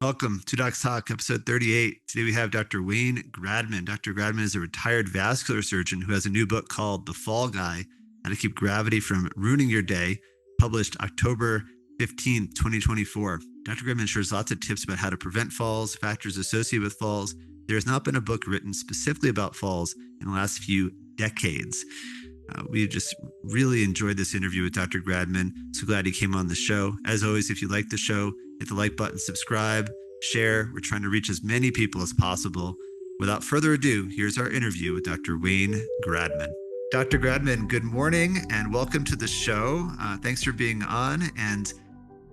Welcome to Docs Talk, episode 38. Today we have Dr. Wayne Gradman. Dr. Gradman is a retired vascular surgeon who has a new book called The Fall Guy, How to Keep Gravity from Ruining Your Day, published October 15th, 2024. Dr. Gradman shares lots of tips about how to prevent falls, factors associated with falls. There has not been a book written specifically about falls in the last few decades. We just really enjoyed this interview with Dr. Gradman. So glad he came on the show. As always, if you like the show, hit the like button, subscribe, share. We're trying to reach as many people as possible. Without further ado, here's our interview with Dr. Wayne Gradman. Dr. Gradman, good morning and welcome to the show. Thanks for being on. And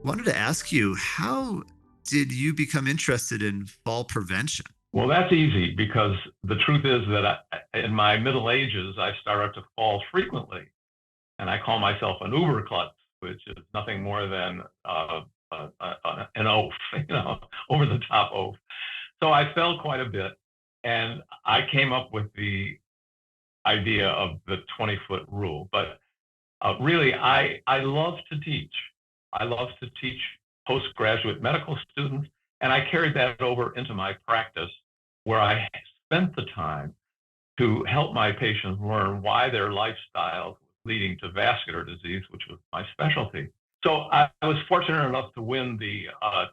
wanted to ask you, how did you become interested in fall prevention? Well, that's easy because the truth is that in my middle ages, I started to fall frequently. And I call myself an uber klutz, which is nothing more than an oaf, over the top oaf. So I fell quite a bit. And I came up with the idea of the 20-foot rule. But really, I love to teach. I love to teach postgraduate medical students. And I carried that over into my practice, where I spent the time to help my patients learn why their lifestyle was leading to vascular disease, which was my specialty. So I was fortunate enough to win the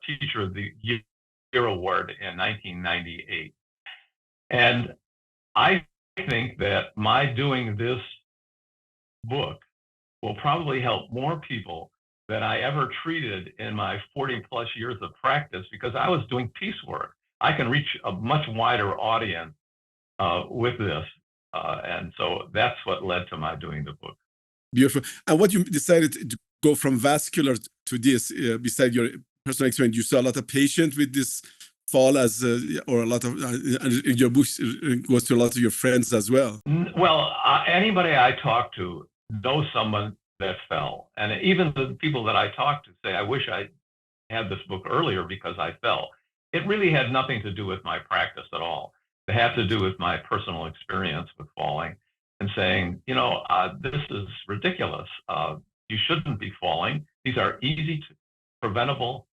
Teacher of the Year award in 1998. And I think that my doing this book will probably help more people than I ever treated in my 40 plus years of practice, because I was doing piecework. I can reach a much wider audience with this. And so that's what led to my doing the book. Beautiful. And what you decided to go from vascular to this, beside your personal experience, you saw a lot of patients with this fall or a lot of, your book goes to a lot of your friends as well. Well, anybody I talk to knows someone that fell. And even the people that I talk to say, I wish I had this book earlier because I fell. It really had nothing to do with my practice at all. It had to do with my personal experience with falling and saying, this is ridiculous. You shouldn't be falling. These are easy, preventable,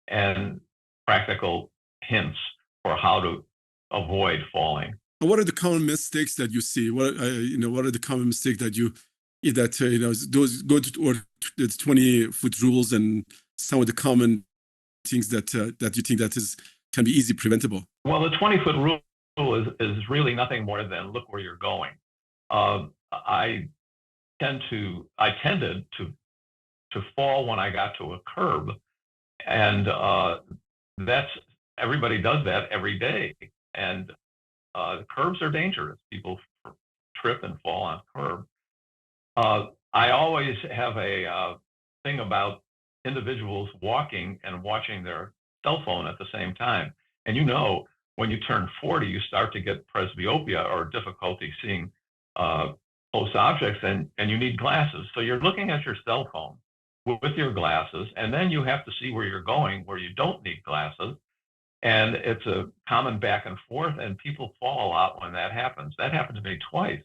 and practical hints for how to avoid falling. What are the common mistakes that you see? What are the common mistakes that those go to the 20-foot rules and some of the common things that you think can be easy preventable? Well, the 20-foot rule is really nothing more than look where you're going. I tended to fall when I got to a curb, and everybody does that every day. And curbs are dangerous. People trip and fall on curb. I always have a thing about individuals walking and watching their cell phone at the same time. And when you turn 40, you start to get presbyopia, or difficulty seeing close objects, and you need glasses. So you're looking at your cell phone with your glasses, and then you have to see where you're going, where you don't need glasses. And it's a common back and forth, and people fall a lot when that happens. That happened to me twice.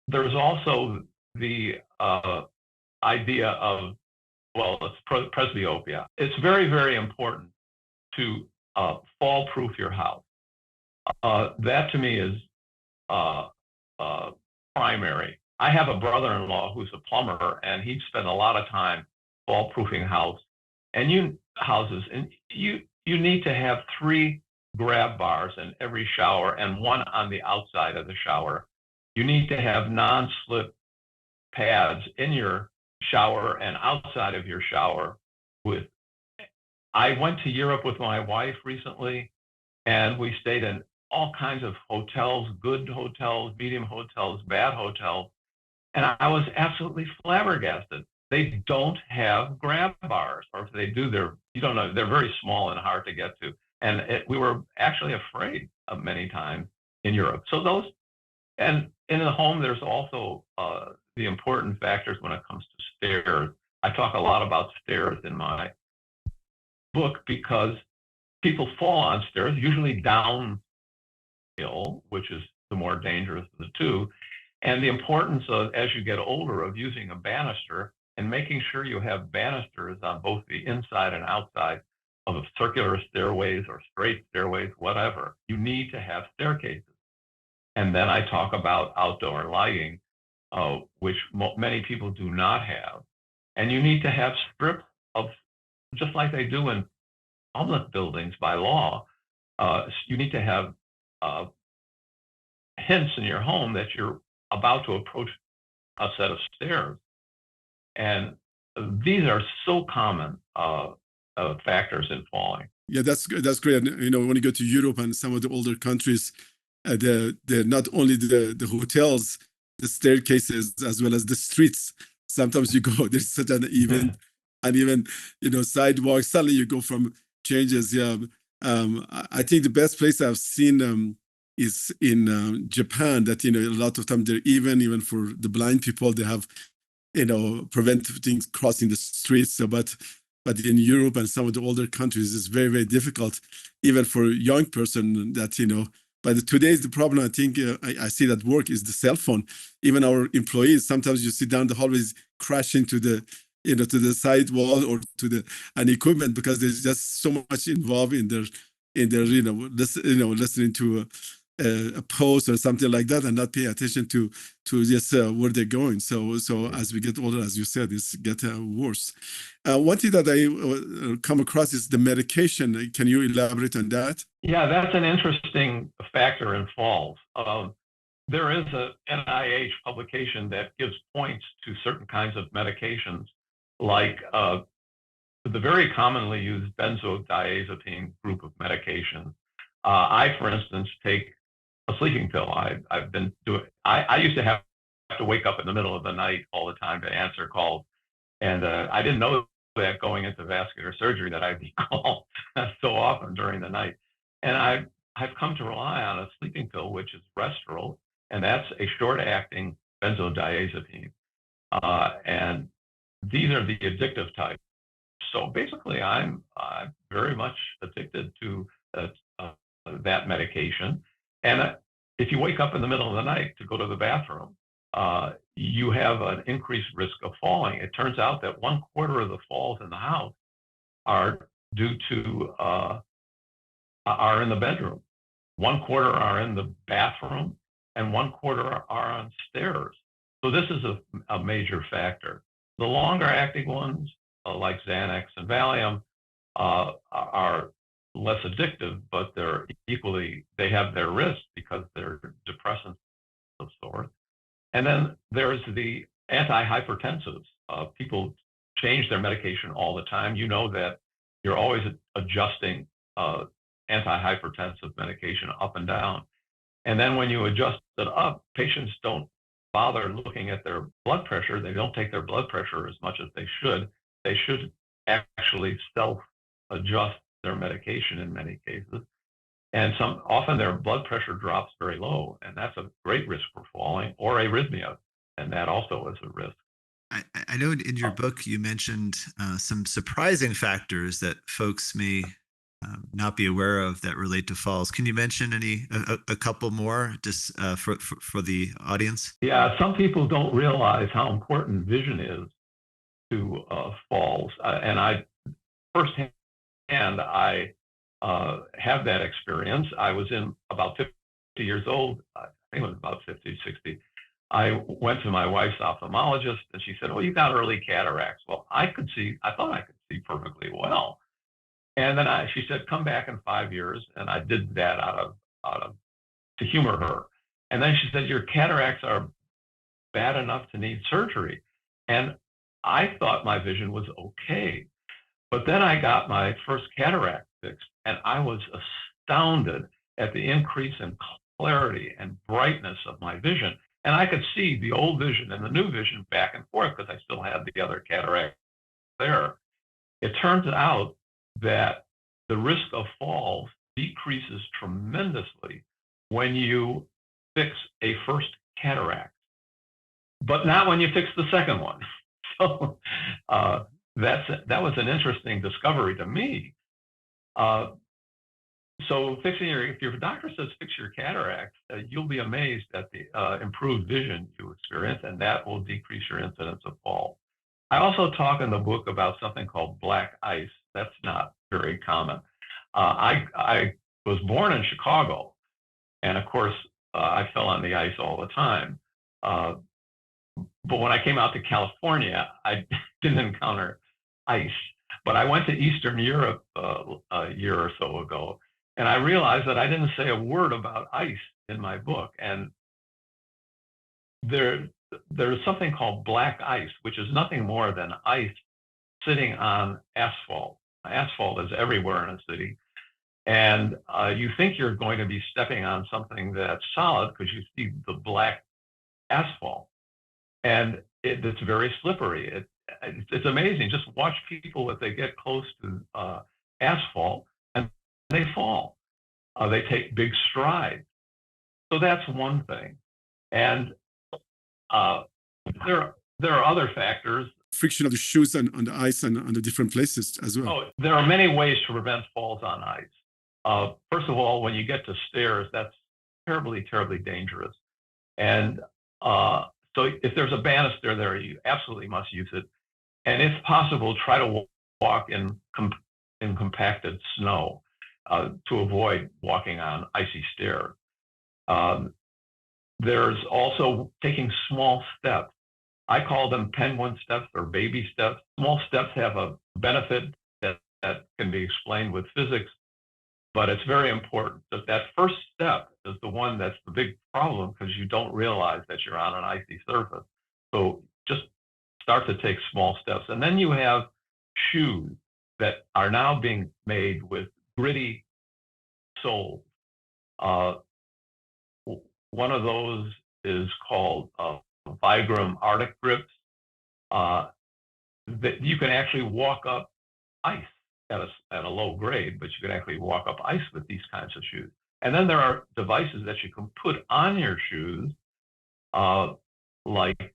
There's also the idea of, it's presbyopia. It's very, very important to fall-proof your house. That to me is primary. I have a brother-in-law who's a plumber, and he'd spend a lot of time fall-proofing houses. And you need to have 3 grab bars in every shower and 1 on the outside of the shower. You need to have non-slip pads in your shower and outside of your shower. I went to Europe with my wife recently, and we stayed in all kinds of hotels, good hotels, medium hotels, bad hotels. And I was absolutely flabbergasted. They don't have grab bars, or if they do, they're very small and hard to get to. And we were actually afraid of many times in Europe. So and in the home, there's also the important factors when it comes to stairs. I talk a lot about stairs in my book because people fall on stairs, usually downhill, which is the more dangerous of the two. And the importance of, as you get older, of using a banister and making sure you have banisters on both the inside and outside of circular stairways or straight stairways, whatever. You need to have staircases. And then I talk about outdoor lighting, which many people do not have. And you need to have strips of, just like they do in public buildings by law, you need to have hints in your home that you're about to approach a set of stairs. And these are so common factors in falling. Yeah, that's great. And, when you go to Europe and some of the older countries, the not only the hotels, the staircases, as well as the streets. Sometimes you go, there's such an even, uneven, sidewalk. Suddenly you go from changes. Yeah, I think the best place I've seen is in Japan. That a lot of times they're even for the blind people, they have prevent things crossing the streets. So, but in Europe and some of the older countries, it's very, very difficult, even for a young person that, But today's the problem, I think, I see that work is the cell phone. Even our employees, sometimes you sit down the hallways, crash into the, to the side wall or to an equipment because there's just so much involved in their listening to a post or something like that and not pay attention to just where they're going. So as we get older, as you said, it's get worse. One thing that I come across is the medication. Can you elaborate on that? Yeah, that's an interesting factor in falls. There is a NIH publication that gives points to certain kinds of medications, like the very commonly used benzodiazepine group of medications. I, for instance, take a sleeping pill. I've been doing. I used to have to wake up in the middle of the night all the time to answer calls, and I didn't know that going into vascular surgery that I'd be called so often during the night. And I've come to rely on a sleeping pill, which is Restoril, and that's a short-acting benzodiazepine. And these are the addictive type. So basically, I'm very much addicted to that medication. And if you wake up in the middle of the night to go to the bathroom, you have an increased risk of falling. It turns out that 1/4 of the falls in the house are due to are in the bedroom. 1/4 are in the bathroom, and 1/4 are on stairs. So this is a major factor. The longer acting ones, like Xanax and Valium, are less addictive, but they have their risks because they're depressants of sorts. And then there's the antihypertensives. People change their medication all the time. You know that you're always adjusting antihypertensive medication up and down. And then when you adjust it up, patients don't bother looking at their blood pressure. They don't take their blood pressure as much as they should. They should actually self-adjust their medication in many cases. And often their blood pressure drops very low, and that's a great risk for falling, or arrhythmia, and that also is a risk. I know in your book you mentioned some surprising factors that folks may not be aware of that relate to falls. Can you mention a couple more just for the audience? Yeah, some people don't realize how important vision is to falls, and I firsthand I have that experience. I was about 50 years old. I think it was about 50, 60. I went to my wife's ophthalmologist and she said, "Oh, you got early cataracts." Well, I thought I could see perfectly well. And then she said, "Come back in 5 years." And I did that out of to humor her. And then she said, "Your cataracts are bad enough to need surgery." And I thought my vision was okay. But then I got my first cataract fixed, and I was astounded at the increase in clarity and brightness of my vision. And I could see the old vision and the new vision back and forth because I still had the other cataract there. It turns out that the risk of falls decreases tremendously when you fix a first cataract, but not when you fix the second one. So that was an interesting discovery to me. So if your doctor says fix your cataracts, you'll be amazed at the improved vision you experience, and that will decrease your incidence of fall. I also talk in the book about something called black ice. That's not very common. I was born in Chicago, and of course, I fell on the ice all the time. Uh, but when I came out to California, I didn't encounter ice. But I went to Eastern Europe a year or so ago, and I realized that I didn't say a word about ice in my book. And there's something called black ice, which is nothing more than ice sitting on asphalt. Asphalt is everywhere in a city. And you think you're going to be stepping on something that's solid because you see the black asphalt. And it's very slippery. It's amazing. Just watch people if they get close to asphalt and they fall. They take big strides. So that's one thing. And there are other factors. Friction of the shoes on the ice and on the different places as well. Oh, there are many ways to prevent falls on ice. First of all, when you get to stairs, that's terribly, terribly dangerous. And so if there's a banister there, you absolutely must use it. And if possible, try to walk in compacted snow to avoid walking on icy stairs. There's also taking small steps. I call them penguin steps or baby steps. Small steps have a benefit that can be explained with physics, but it's very important that first step is the one that's the big problem because you don't realize that you're on an icy surface. So just start to take small steps. And then you have shoes that are now being made with gritty soles. One of those is called Vibram Arctic grips. That you can actually walk up ice at a low grade, but you can actually walk up ice with these kinds of shoes. And then there are devices that you can put on your shoes, like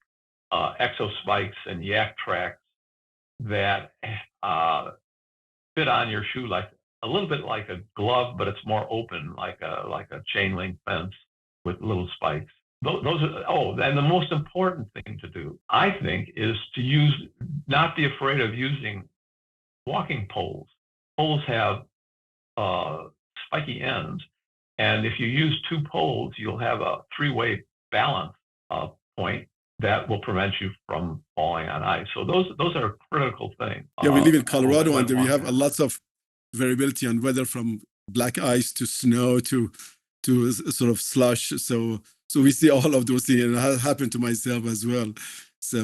exo spikes and yak tracks that fit on your shoe like a little bit like a glove, but it's more open, like a chain link fence with little spikes. Those are, and the most important thing to do, I think, is to not be afraid of using walking poles. Poles have spiky ends, and if you use two poles, you'll have a three-way balance point that will prevent you from falling on ice. So those are critical things. Yeah, we live in Colorado, and we have lots of variability on weather, from black ice to snow to sort of slush. So we see all of those things, and it happened to myself as well. So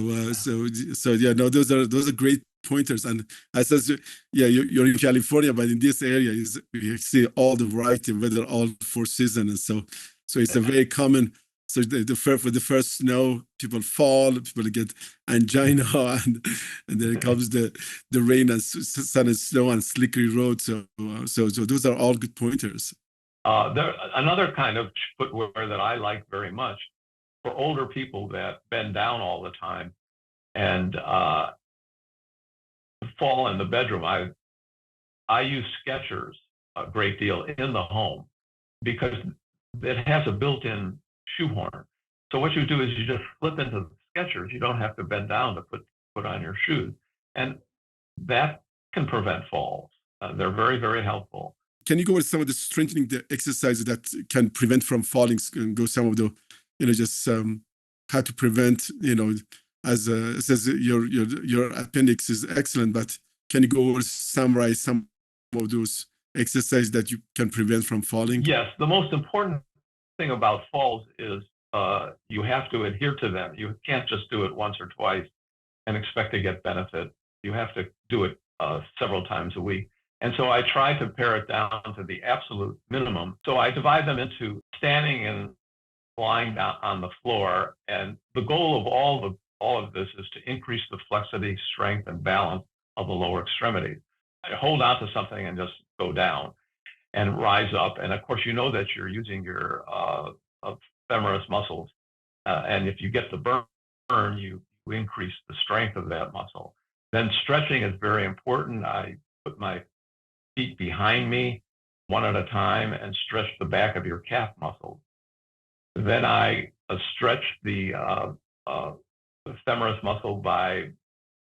yeah, no, those are great pointers. And I says, yeah, you're in California, but in this area you see all the variety of weather, all 4 seasons, and so it's a very common. So for the first snow, people fall, people get angina, and then comes the rain and sun and snow and slippery roads. So those are all good pointers. Another kind of footwear that I like very much for older people that bend down all the time and fall in the bedroom. I use Skechers a great deal in the home because it has a built-in shoehorn. So what you do is you just slip into the Skechers. You don't have to bend down to put on your shoes, and that can prevent falls. They're very, very helpful. Can you go with some of the strengthening the exercises that can prevent from falling, and go some of the, just how to prevent, as it says your appendix is excellent, but can you go over summarize some of those exercises that you can prevent from falling? Yes, the most important thing about falls is you have to adhere to them. You can't just do it once or twice and expect to get benefit. You have to do it several times a week. And so I try to pare it down to the absolute minimum. So I divide them into standing and lying down on the floor. And the goal of all of this is to increase the flexity, strength, and balance of the lower extremities. I hold on to something and just go down and rise up. And of course, you know that you're using your femoris muscles. And if you get the burn, you increase the strength of that muscle. Then stretching is very important. I put my feet behind me one at a time and stretch the back of your calf muscles. Then I stretch the femoris muscle by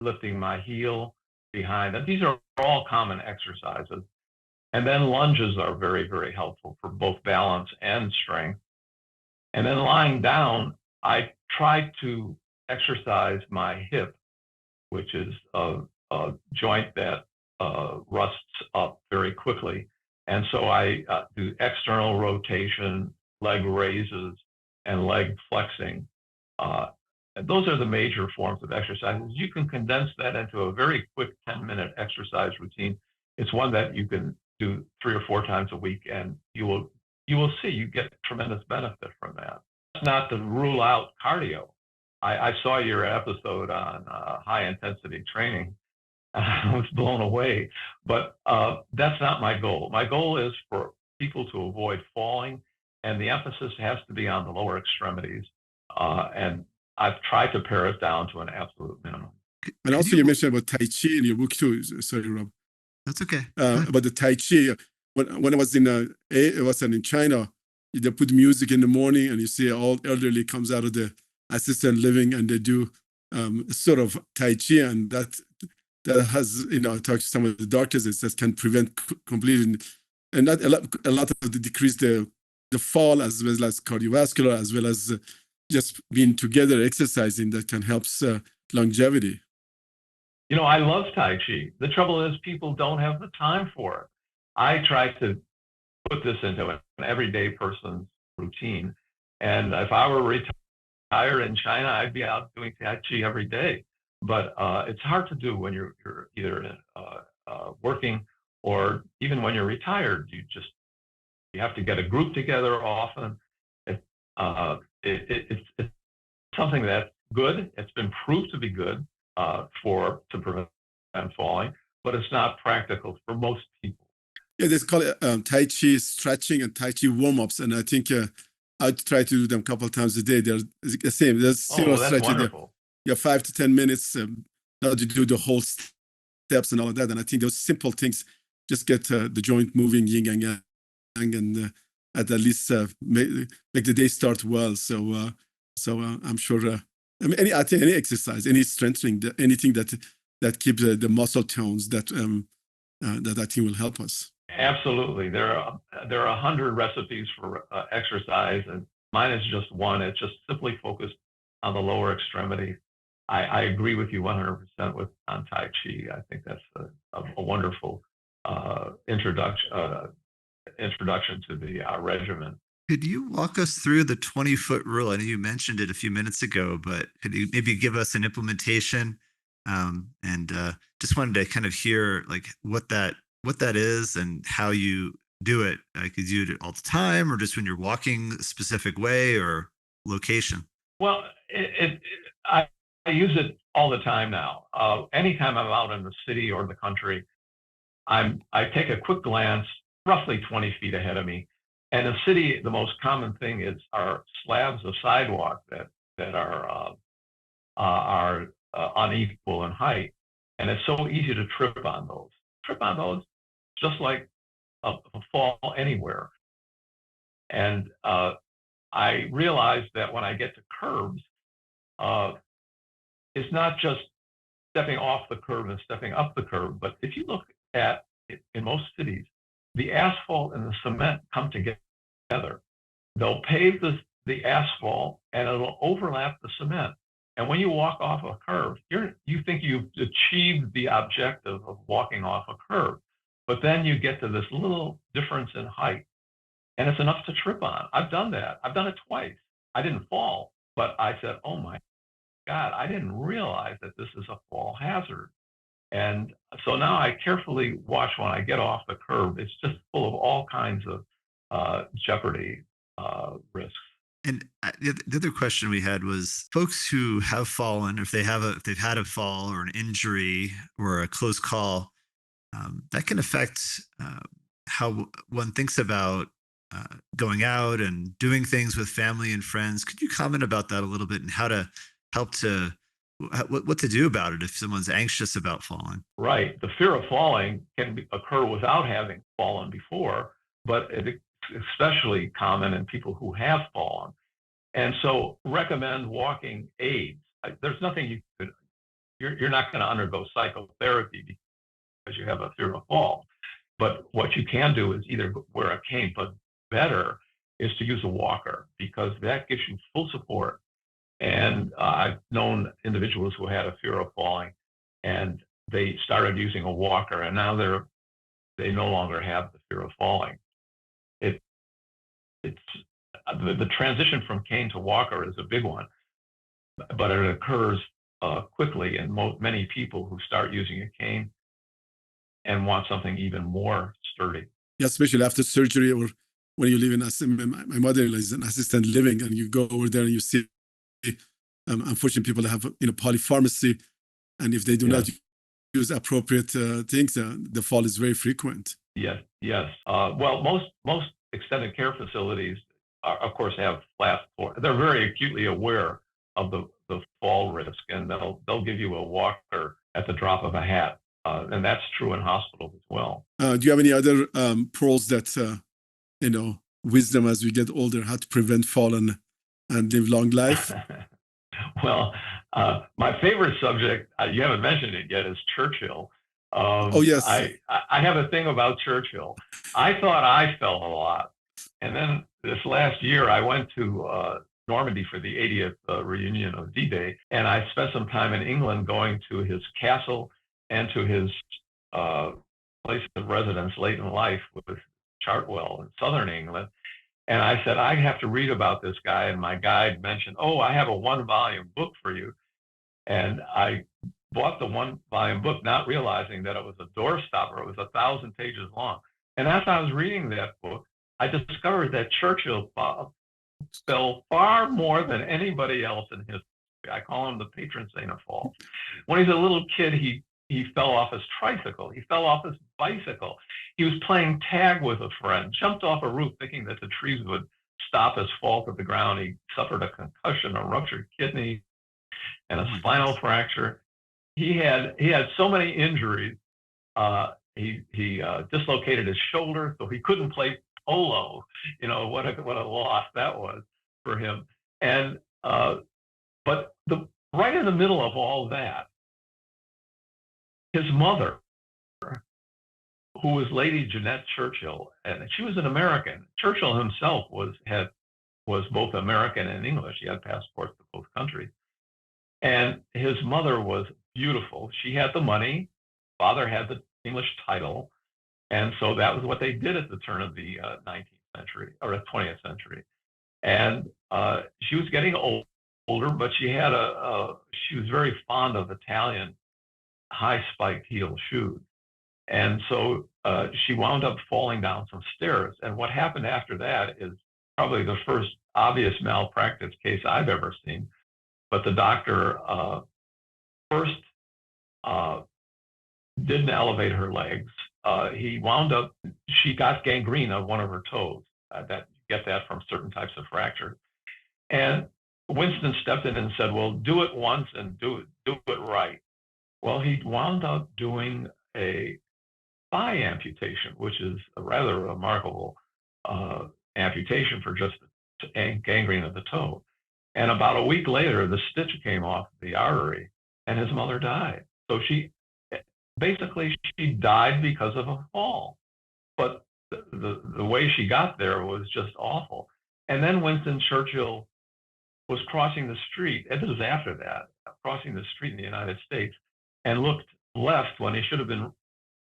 lifting my heel behind. And these are all common exercises. And then lunges are very, very helpful for both balance and strength. And then lying down, I try to exercise my hip, which is a joint that rusts up very quickly. And so I do external rotation, leg raises, and leg flexing. And those are the major forms of exercises. You can condense that into a very quick 10-minute exercise routine. It's one that you can do 3 or 4 times a week, and you will see you get tremendous benefit from that. That's not to rule out cardio. I saw your episode on high intensity training. I was blown away, but that's not my goal. My goal is for people to avoid falling, and the emphasis has to be on the lower extremities. And I've tried to pare it down to an absolute minimum. And also, you mentioned about Tai Chi in your book too. Sorry, Rob. That's okay. About the Tai Chi. When I was in China, they put music in the morning, and you see all elderly comes out of the assisted living, and they do sort of Tai Chi, and that has, I talked to some of the doctors, it says can prevent completely, and that a lot of the decrease the fall, as well as cardiovascular, as well as just being together exercising, that can help longevity. I love Tai Chi. The trouble is people don't have the time for it. I try to put this into an everyday person's routine. And if I were retired in China, I'd be out doing Tai Chi every day. But it's hard to do when you're either working or even when you're retired. You have to get a group together often. It's something that's good. It's been proved to be good to prevent falling, but it's not practical for most people. Yeah, they call it Tai Chi stretching and Tai Chi warm-ups, and I think I try to do them a couple of times a day. They're the same. There's similar stretching. Wonderful. Yeah, 5 to 10 minutes. Now you do the whole steps and all of that, and I think those simple things just get the joint moving, yin and yang, and at least make the day start well. So I'm sure. I think any exercise, any strengthening, anything that keeps the muscle tones, that I think will help us. Absolutely. There are 100 recipes for exercise, and mine is just one. It's just simply focused on the lower extremity. I agree with you 100% on Tai Chi. I think that's a wonderful introduction to the regimen. Could you walk us through the 20-foot rule? I know you mentioned it a few minutes ago, but could you maybe give us an implementation? And just wanted to kind of hear like what that is and how you do it. Like, is you do it all the time, or just when you're walking a specific way or location? Well, I use it all the time now. Anytime I'm out in the city or the country, I take a quick glance, roughly 20 feet ahead of me. And in the city, the most common thing are slabs of sidewalk that are unequal in height, and it's so easy to trip on those. Just like a fall anywhere. And I realized that when I get to curbs, it's not just stepping off the curb and stepping up the curb, but if you look at it, in most cities, the asphalt and the cement come together. They'll pave the asphalt and it'll overlap the cement. And when you walk off a curb, you think you've achieved the objective of walking off a curb. But then you get to this little difference in height, and it's enough to trip on. I've done that. I've done it twice. I didn't fall, but I said, oh my God, I didn't realize that this is a fall hazard. And so now I carefully watch when I get off the curb. It's just full of all kinds of jeopardy risks. And the other question we had was folks who have fallen, if they've had a fall or an injury or a close call, that can affect how one thinks about going out and doing things with family and friends. Could you comment about that a little bit and how to help what to do about it if someone's anxious about falling? Right. The fear of falling can occur without having fallen before, but it's especially common in people who have fallen. And so recommend walking aids. There's nothing you could you're not going to undergo psychotherapy because you have a fear of fall. But what you can do is either wear a cane, but better is to use a walker, because that gives you full support. And I've known individuals who had a fear of falling, and they started using a walker, and now they no longer have the fear of falling. It's the transition from cane to walker is a big one, but it occurs quickly in many people who start using a cane and want something even more sturdy. Yeah, especially after surgery, or when you live in, my mother-in-law is an assistant living, and you go over there and you see, unfortunately, people that have polypharmacy, and if they do not use appropriate things, the fall is very frequent. Yes. Well, most extended care facilities, of course, have flat floor. They're very acutely aware of the fall risk, and they'll give you a walker at the drop of a hat, and that's true in hospitals as well. Do you have any other pearls that wisdom as we get older, how to prevent fall and live long life? Well, my favorite subject, you haven't mentioned it yet, is Churchill. Oh, yes. I have a thing about Churchill. I thought I fell a lot. And then this last year, I went to Normandy for the 80th reunion of D-Day. And I spent some time in England going to his castle and to his place of residence late in life with Chartwell in southern England. And I said, I have to read about this guy. And my guide mentioned, oh, I have a 1-volume book for you. And I bought the 1-volume book, not realizing that it was a doorstopper. It was 1,000 pages long. And as I was reading that book, I discovered that Churchill fell far more than anybody else in history. I call him the patron saint of fall. When he's a little kid, he fell off his tricycle. He fell off his bicycle. He was playing tag with a friend, jumped off a roof thinking that the trees would stop his fall to the ground. He suffered a concussion, a ruptured kidney, and a spinal fracture. He had so many injuries. He dislocated his shoulder, so he couldn't play polo. What a loss that was for him. And but right in the middle of all that, his mother, who was Lady Jeanette Churchill, and she was an American. Churchill himself was both American and English. He had passports to both countries. And his mother was beautiful. She had the money. Father had the English title. And so that was what they did at the turn of the 19th century or the 20th century. And she was getting older, but she was very fond of Italian high spiked heel shoes. And so she wound up falling down some stairs. And what happened after that is probably the first obvious malpractice case I've ever seen. But the doctor first didn't elevate her legs. She got gangrene of one of her toes. You get that from certain types of fractures. And Winston stepped in and said, well, do it once and do it right. Well, he wound up doing a thigh amputation, which is a rather remarkable amputation for just gangrene of the toe. And about a week later, the stitch came off the artery, and his mother died. So she died because of a fall. But the way she got there was just awful. And then Winston Churchill was crossing the street, and this was after that, crossing the street in the United States, and looked left when he should have been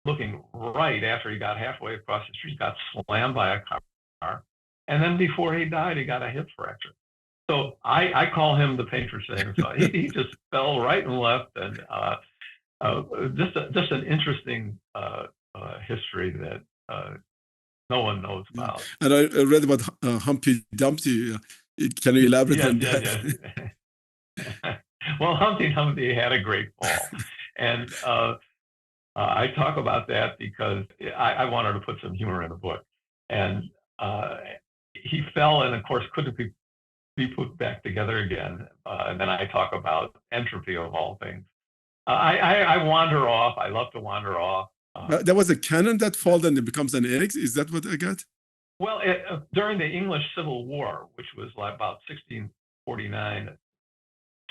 looking right. After he got halfway across the street, got slammed by a car. And then before he died, he got a hip fracture. So I call him the patron saint. So he just fell right and left, and just an interesting history that no one knows about. And I read about Humpty Dumpty. Can you elaborate on that? Yeah. Well, Humpty Dumpty had a great fall, and I talk about that because I wanted to put some humor in the book. And he fell, and of course couldn't be put back together again. And then I talk about entropy of all things. I wander off. I love to wander off. There was a cannon that falls and it becomes an egg. Is that what I got? Well, during the English Civil War, which was like about 1649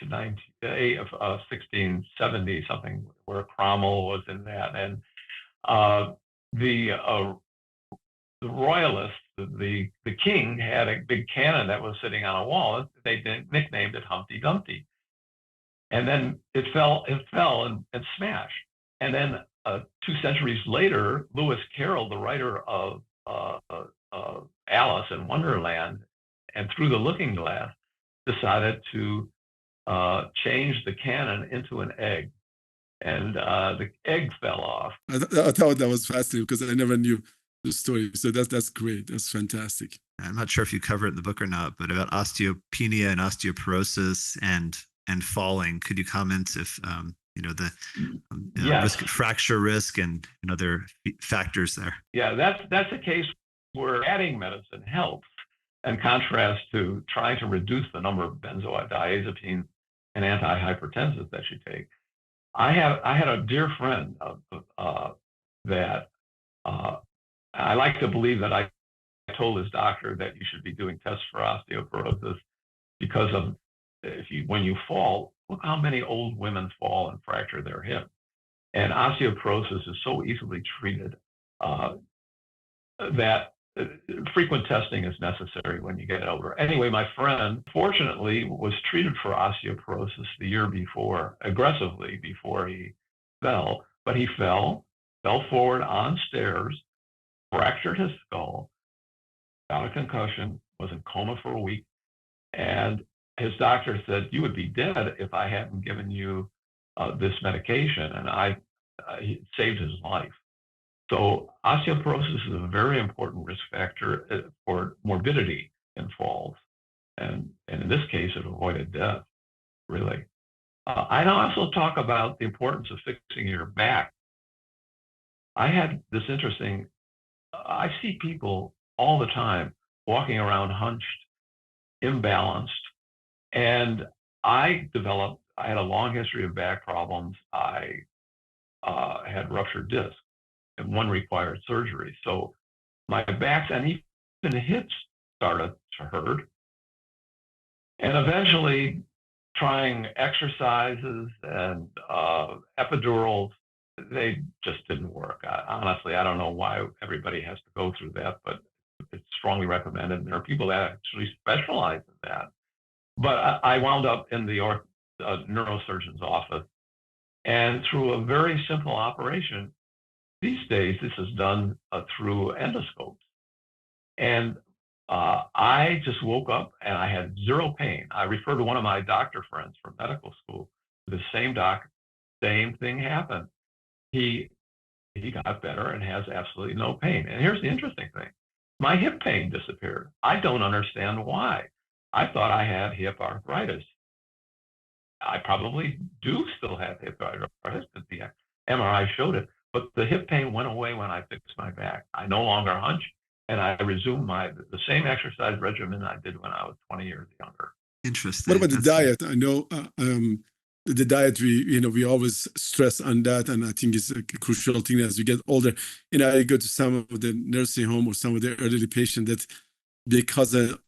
1670 something, where Cromwell was in that, and uh, the royalists, the king had a big cannon that was sitting on a wall. They nicknamed it Humpty Dumpty, and then it fell and smashed. And then 2 centuries later, Lewis Carroll, the writer of Alice in Wonderland and Through the Looking Glass, decided to change the cannon into an egg, and the egg fell off. I thought that was fascinating because I never knew the story. So that's great. That's fantastic. I'm not sure if you cover it in the book or not, but about osteopenia and osteoporosis and falling. Could you comment if the Yes. risk, fracture risk, and other factors there? Yeah, that's a case where adding medicine helps, in contrast to trying to reduce the number of benzodiazepines and antihypertensives that you take. I had a dear friend that I like to believe that I told his doctor that you should be doing tests for osteoporosis because of when you fall, look how many old women fall and fracture their hip. And osteoporosis is so easily treated that frequent testing is necessary when you get older. Anyway, my friend fortunately was treated for osteoporosis the year before, aggressively, before he fell, but he fell forward on stairs, fractured his skull, got a concussion, was in coma for a week, and his doctor said, "You would be dead if I hadn't given you this medication," and he saved his life. So osteoporosis is a very important risk factor for morbidity in falls, and in this case, it avoided death, really. I also talk about the importance of fixing your back. I had this interesting, I see people all the time walking around hunched, imbalanced, and I had a long history of back problems. I had ruptured discs, and one required surgery. So my backs and even the hips started to hurt. And eventually, trying exercises and epidurals, they just didn't work. Honestly, I don't know why everybody has to go through that, but it's strongly recommended. And there are people that actually specialize in that. But I wound up in the neurosurgeon's office, and through a very simple operation, these days this is done through endoscopes. And I just woke up and I had zero pain. I referred to one of my doctor friends from medical school. The same doc, same thing happened. He got better and has absolutely no pain. And here's the interesting thing. My hip pain disappeared. I don't understand why. I thought I had hip arthritis. I probably do still have hip arthritis, but the MRI showed it. But the hip pain went away when I fixed my back. I no longer hunch, and I resumed the same exercise regimen I did when I was 20 years younger. Interesting. What about the diet? I know the diet, we always stress on that, and I think it's a crucial thing as we get older. I go to some of the nursing home or some of the elderly patients that because of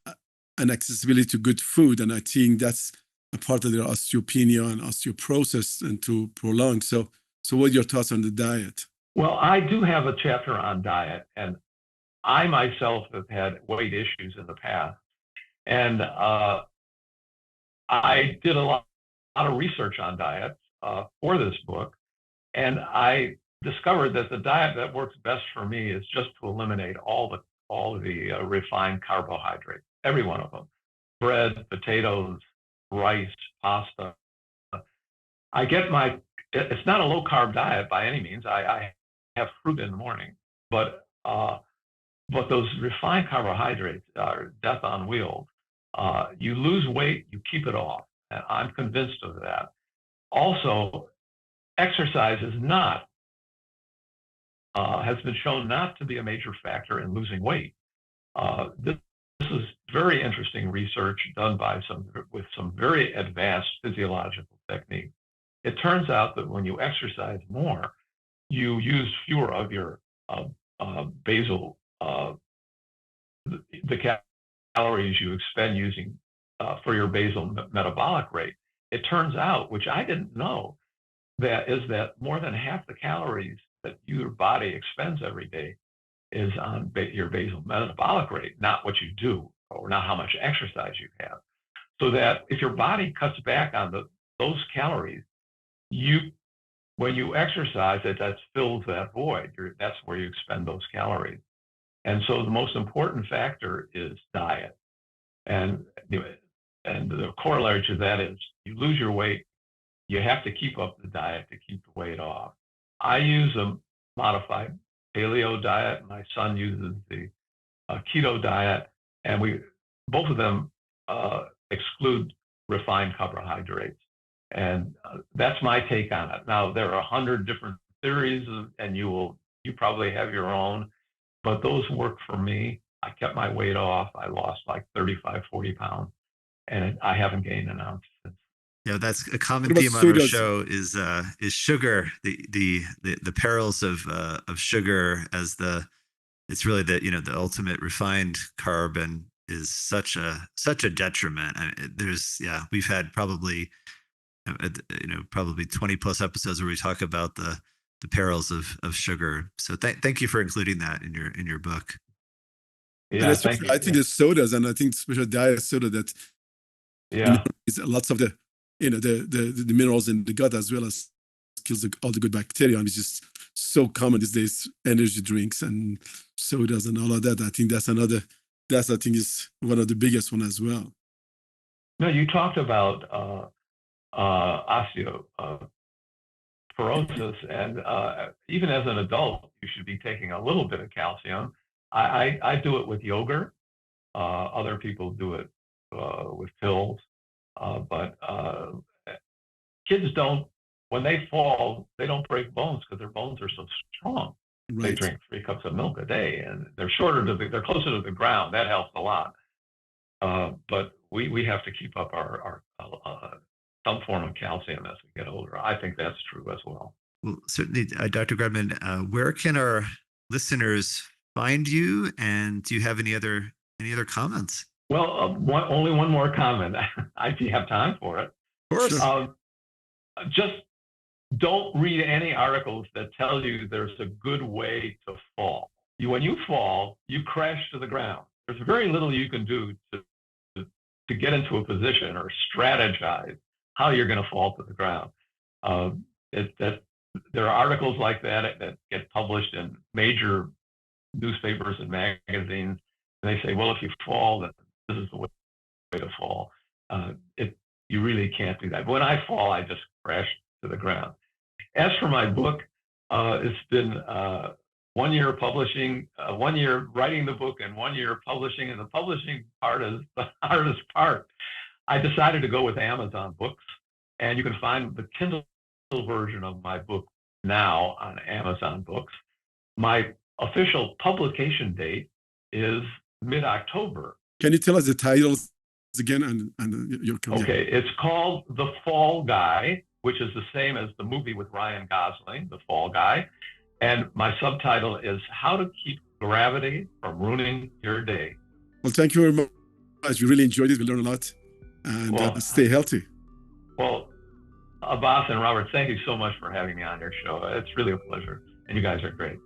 an accessibility to good food, and I think that's a part of their osteopenia and osteoporosis and to prolong. So what are your thoughts on the diet? Well, I do have a chapter on diet, and I myself have had weight issues in the past, and I did a lot of research on diet for this book, and I discovered that the diet that works best for me is just to eliminate all the refined carbohydrates, every one of them: bread, potatoes, rice, pasta. It's not a low carb diet by any means. I have fruit in the morning, but those refined carbohydrates are death on wheels. You lose weight, you keep it off. And I'm convinced of that. Also, exercise has been shown not to be a major factor in losing weight. This is very interesting research done with some very advanced physiological techniques. It turns out that when you exercise more, you use fewer of your basal, the calories you expend using for your basal metabolic rate. it turns out, which I didn't know, that more than half the calories that your body expends every day is on your basal metabolic rate, not what you do or not how much exercise you have. So that if your body cuts back on those calories, when you exercise, that fills that void. That's where you expend those calories. And so the most important factor is diet. And the corollary to that is you lose your weight, you have to keep up the diet to keep the weight off. I use a modified paleo diet. My son uses the keto diet, and both of them exclude refined carbohydrates. And that's my take on it. Now, there are 100 different theories, and you probably have your own, but those work for me. I kept my weight off. I lost like 35, 40 pounds, and I haven't gained an ounce since. Yeah, that's a common What about theme on our sodas? show is sugar, the perils of sugar as it's really the ultimate refined carb, and is such a detriment. We've had probably 20 plus episodes where we talk about the perils of sugar. So thank you for including that in your book. Yeah, thank you. I think the sodas, and I think special diet soda that is lots of the the minerals in the gut, as well as kills all the good bacteria, and it's just so common these days. Energy drinks and sodas and all of that. I think I think is one of the biggest one as well. No, you talked about osteoporosis, and even as an adult, you should be taking a little bit of calcium. I do it with yogurt. Other people do it with pills. But kids when they fall, they don't break bones because their bones are so strong. Right. They drink 3 cups of milk a day, and they're they're closer to the ground. That helps a lot. But we have to keep up our some form of calcium as we get older. I think that's true as well. Well, certainly, Dr. Gradman, where can our listeners find you, and do you have any other comments? Well, only one more comment. If you have time for it. Of course. Just don't read any articles that tell you there's a good way to fall. When you fall, you crash to the ground. There's very little you can do to get into a position or strategize how you're going to fall to the ground. There are articles like that get published in major newspapers and magazines, and they say, well, if you fall, then this is the way to fall. You really can't do that. When I fall, I just crash to the ground. As for my book, it's been 1 year publishing, 1 year writing the book, and 1 year publishing. And the publishing part is the hardest part. I decided to go with Amazon Books, and you can find the Kindle version of my book now on Amazon Books. My official publication date is mid-October. Can you tell us the titles again? Okay, it's called The Fall Guy, which is the same as the movie with Ryan Gosling, The Fall Guy. And my subtitle is How to Keep Gravity from Ruining Your Day. Well, thank you very much. We really enjoyed it. We learned a lot. And stay healthy. Well, Abbas and Robert, thank you so much for having me on your show. It's really a pleasure. And you guys are great.